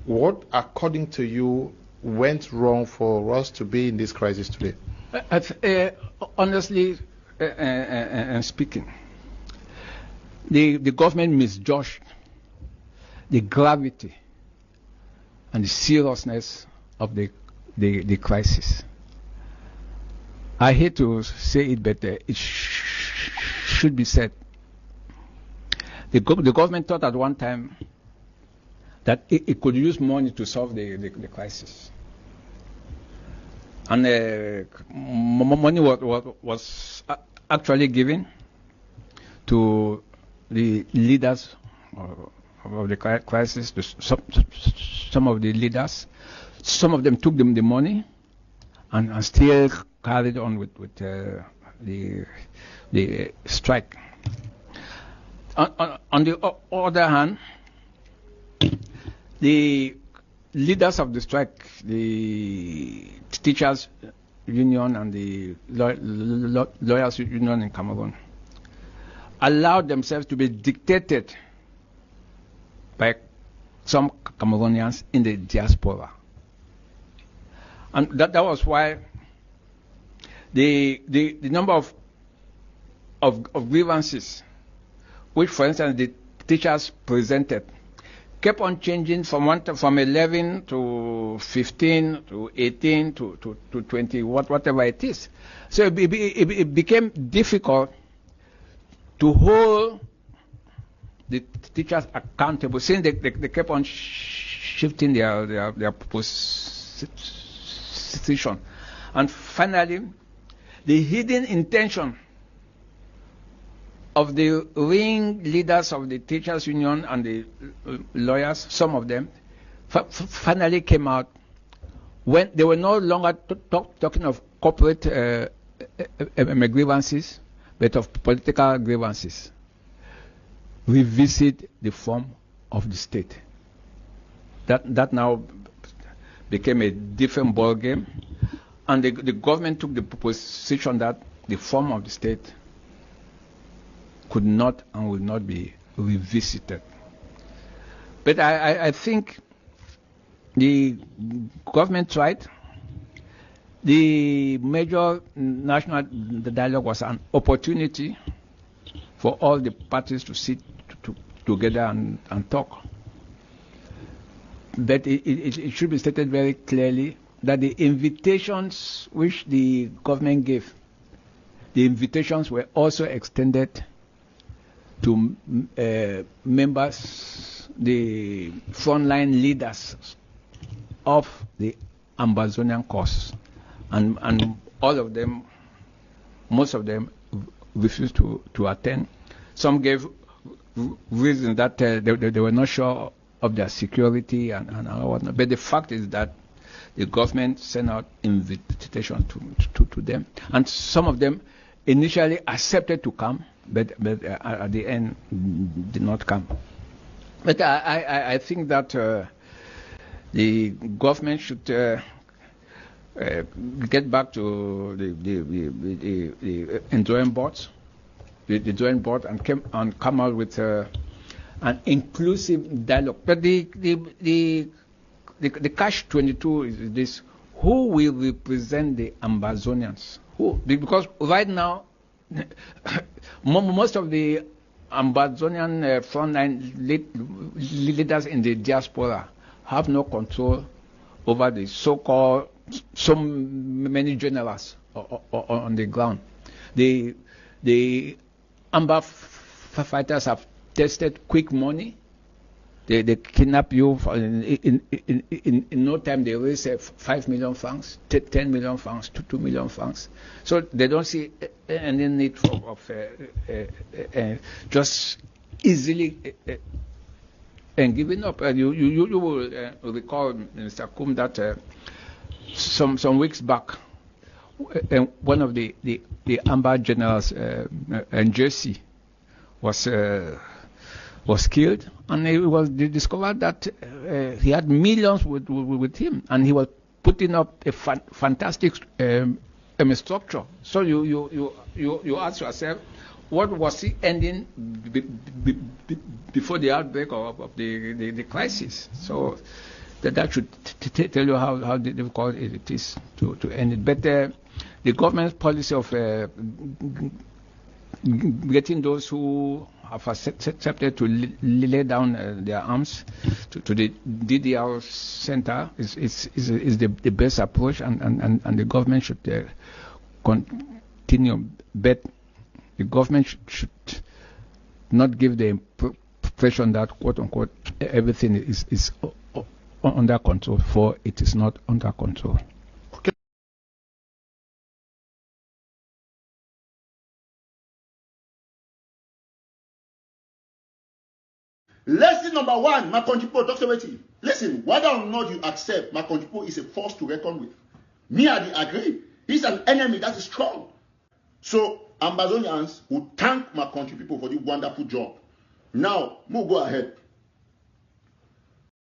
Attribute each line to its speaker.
Speaker 1: What, according to you, went wrong for us to be in this crisis today?
Speaker 2: Honestly speaking, the government misjudged the gravity and the seriousness of the crisis. I hate to say it, but it should be said. The government thought at one time that it could use money to solve the crisis. And money was actually given to the leaders of the crisis, to some of the leaders. Some of them took them the money and still carried on with the strike. On the other hand, the leaders of the strike, the teachers union and the lawyers union in Cameroon, allowed themselves to be dictated by some Cameroonians in the diaspora. And that was why the number of grievances, which, for instance, the teachers presented, kept on changing from 11 to 15 to 18 to 20, whatever it is. So it became difficult to hold the teachers accountable, since they kept on shifting their position. And finally, the hidden intention of the ring leaders of the teachers union and the lawyers, some of them, finally came out when they were no longer talking of corporate grievances, but of political grievances. Revisit the form of the state. That now became a different ball game, and the government took the position that the form of the state could not and will not be revisited. But I think the government tried. The major national dialogue was an opportunity for all the parties to sit together and talk. But it should be stated very clearly that the invitations which the government gave, the invitations were also extended to members, the frontline leaders of the Ambazonian cause. And all of them, most of them, refused to attend. Some gave reasons that they were not sure of their security and whatnot. But the fact is that the government sent out invitations to them. And some of them initially accepted to come, but at the end did not come. But I think that the government should get back to the drawing boards, the drawing board, and come out with an inclusive dialogue. But the catch-22 is this: who will represent the Ambazonians? Who? Because right now, most of the Ambazonian frontline leaders in the diaspora have no control over the so-called so many generals on the ground. The Amba fighters have tested quick money. They kidnap you in no time. They raise 5 million francs, 10 million francs, 2 million francs. So they don't see any need of just easily and giving up. You will recall, Mr. Kum, that some weeks back, one of the Amba generals, Njesi, was killed, and it was discovered that he had millions with him, and he was putting up a fantastic structure. So you ask yourself, what was he ending before the outbreak of the crisis? So that should tell you how difficult it is to end it. But the government's policy of getting those who have accepted to lay down their arms to the DDR center is the best approach, and the government should continue. But the government should not give the impression that, quote unquote, everything is under control, for it is not under control.
Speaker 1: Okay.
Speaker 3: Lesson number one, my country people, talk about it. Listen, whether or not you accept my country people is a force to reckon with. Me, I agree. He's an enemy that is strong. So, Ambazonians will thank my country people for the wonderful job. Now, we'll go ahead.